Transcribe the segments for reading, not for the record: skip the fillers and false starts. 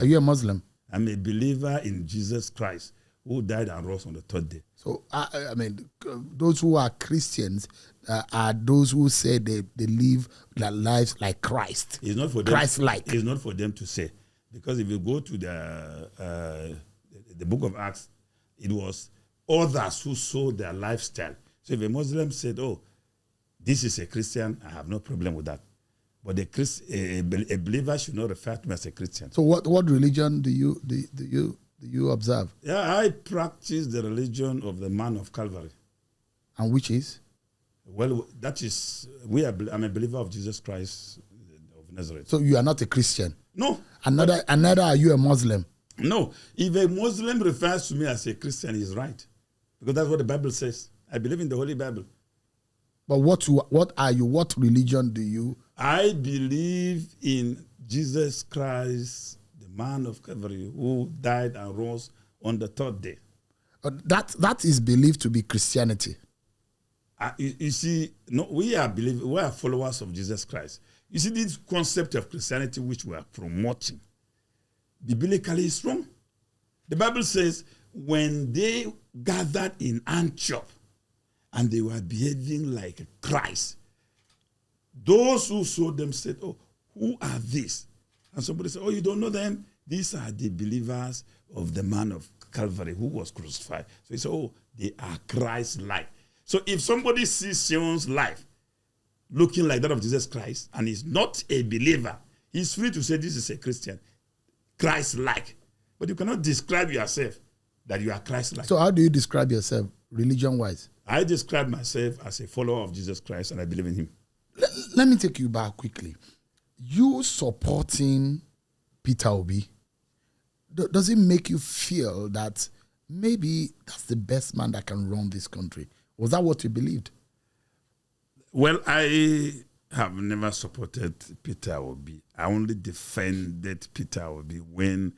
Are you a Muslim? I'm a believer in Jesus Christ, who died and rose on the third day. So, I mean, those who are Christians are those who say they live their lives like Christ. It's not for them. Christ-like. It's not for them to say. Because if you go to the book of Acts, it was others who saw their lifestyle. So if a Muslim said, oh, this is a Christian, I have no problem with that. But a believer should not refer to me as a Christian. So what religion do you observe? Yeah, I practice the religion of the man of Calvary. And which is? Well, that is, I'm a believer of Jesus Christ of Nazareth. So you are not a Christian? No. And neither are you a Muslim? No. If a Muslim refers to me as a Christian, he's right. Because that's what the Bible says. I believe in the Holy Bible. But what are you? What religion do you? I believe in Jesus Christ, the man of Calvary, who died and rose on the third day. That is believed to be Christianity. You see, no, we are followers of Jesus Christ. You see, this concept of Christianity which we are promoting, biblically is wrong. The Bible says, when they gathered in Antioch and they were behaving like Christ, those who saw them said, oh, who are these? And somebody said, oh, you don't know them? These are the believers of the man of Calvary who was crucified. So he said, oh, they are Christ-like. So if somebody sees Sion's life looking like that of Jesus Christ and is not a believer, he's free to say this is a Christian, Christ-like. But you cannot describe yourself that you are Christ-like. So how do you describe yourself religion-wise? I describe myself as a follower of Jesus Christ and I believe in him. Let me take you back quickly. You supporting Peter Obi, does it make you feel that maybe that's the best man that can run this country? Was that what you believed? Well, I have never supported Peter Obi. I only defended Peter Obi when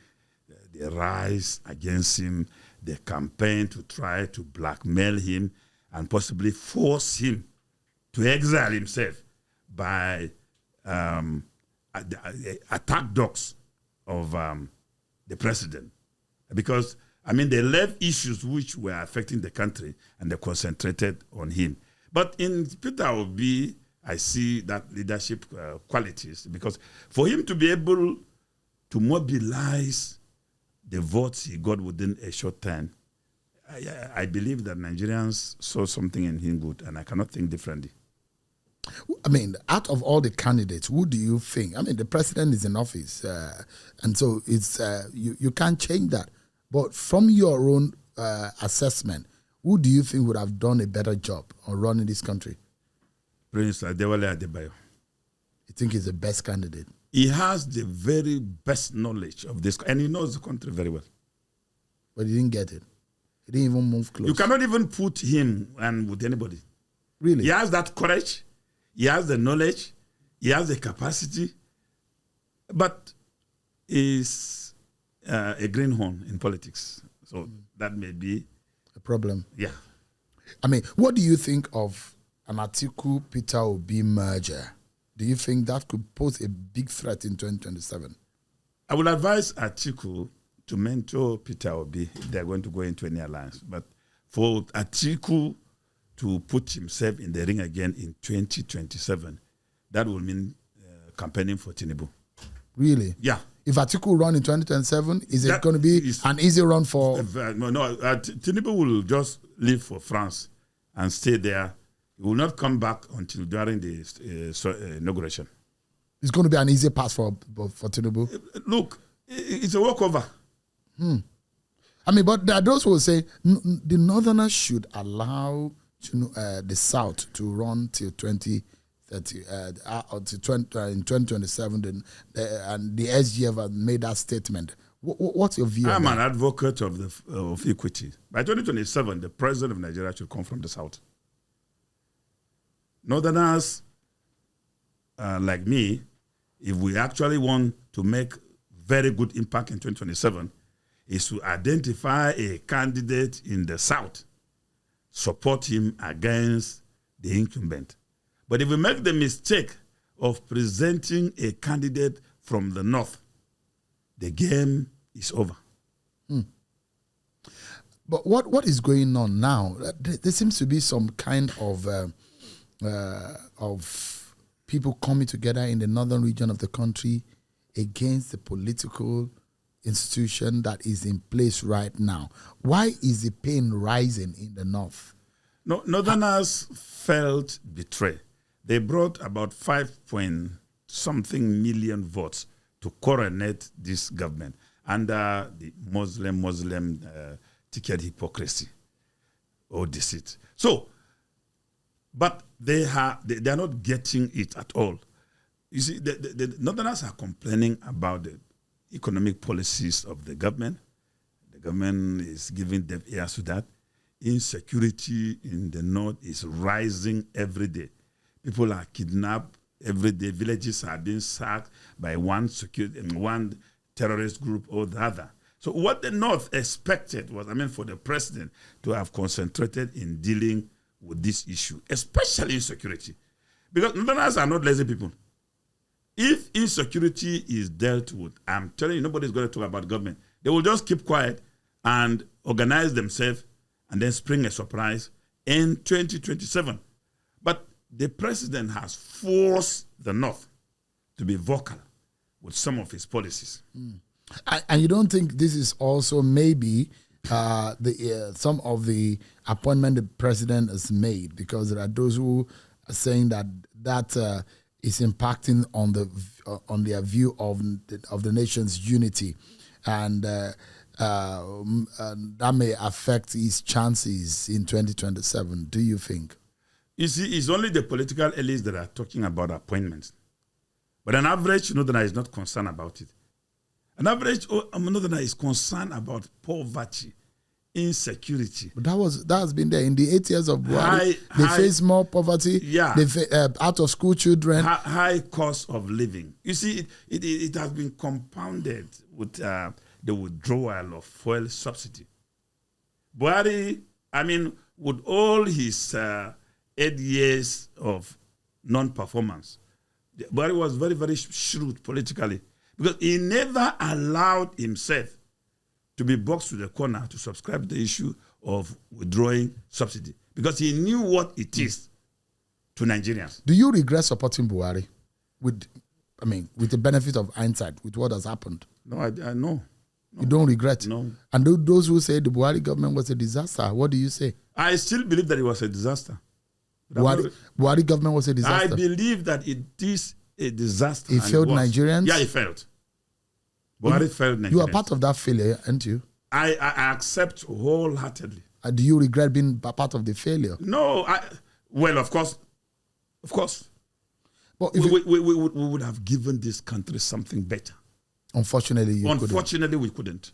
the rise against him, the campaign to try to blackmail him and possibly force him to exile himself by attack dogs of the president. Because, I mean, they left issues which were affecting the country and they concentrated on him. But in Peter Obi, I see that leadership qualities, because for him to be able to mobilize the votes he got within a short time, I believe that Nigerians saw something in him good, and I cannot think differently. I mean, out of all the candidates, who do you think? I mean, the president is in office, and so it's you can't change that. But from your own assessment, who do you think would have done a better job on running this country? Prince Adewale Adebayo. You think he's the best candidate? He has the very best knowledge of this, and he knows the country very well. But he didn't get it. He didn't even move close. You cannot even put him and with anybody. Really? He has that courage. He has the knowledge. He has the capacity. But he's a greenhorn in politics. So that may be a problem. Yeah. I mean, what do you think of an Atiku Peter Obi merger? Do you think that could pose a big threat in 2027? I would advise Atiku to mentor Peter Obi if they're going to go into any alliance. But for Atiku to put himself in the ring again in 2027, that will mean campaigning for Tinubu. Really? Yeah. If Atiku run in 2027, is it going to be an easy run for... No, Tinubu will just leave for France and stay there. He will not come back until during the inauguration. It's going to be an easy pass for Tinubu? Look, it's a walkover. I mean, but there are those who will say the Northerners should allow the South to run till 2030, in 2027, and the SGF has made that statement. What's your view? I'm an advocate of equity. By 2027, the president of Nigeria should come from the South. Northerners like me, if we actually want to make very good impact in 2027, is to identify a candidate in the South, support him against the incumbent. But if we make the mistake of presenting a candidate from the North, the game is over. But what is going on now? There seems to be some kind of people coming together in the northern region of the country against the political institution that is in place right now. Why is the pain rising in the north? No, Northerners felt betrayed. They brought about 5-point-something million votes to coronate this government under the Muslim ticket hypocrisy or deceit. So, but they are not getting it at all. You see, the Northerners are complaining about the economic policies of the government. The government is giving them ears to that. Insecurity in the north is rising every day. People are kidnapped every day. Villages are being sacked by one terrorist group or the other. So what the North expected was, for the president to have concentrated in dealing with this issue, especially insecurity. Because Northerners are not lazy people. If insecurity is dealt with, I'm telling you, nobody's going to talk about government. They will just keep quiet and organize themselves and then spring a surprise in 2027. But the president has forced the North to be vocal with some of his policies. And you don't think this is also maybe some of the appointment the president has made, because there are those who are saying that is impacting on their view of the nation's unity, and that may affect his chances in 2027. Do you think? You see, it's only the political elites that are talking about appointments. But an average Northerner is not concerned about it. An average Northerner is concerned about poverty, insecurity. But that has been there in the 8 years of Buhari. They face more poverty. Yeah. They out of school children. High cost of living. You see, it has been compounded with the withdrawal of fuel subsidy. Buhari, with all his 8 years of non-performance, Buhari was very, very shrewd politically, because he never allowed himself to be boxed to the corner to subscribe to the issue of withdrawing subsidy, because he knew what it is to Nigerians. Do you regret supporting Buhari with the benefit of hindsight, with what has happened? No, I no. You don't regret? No. And those who say the Buhari government was a disaster, what do you say? I still believe that it was a disaster. Buhari government was a disaster? I believe that it is a disaster. It failed Nigerians? Yeah, it failed. Buhari failed Nigerians. You are part of that failure, aren't you? I accept wholeheartedly. Do you regret being part of the failure? No. Well, of course. Of course. But we would have given this country something better. Unfortunately, we couldn't.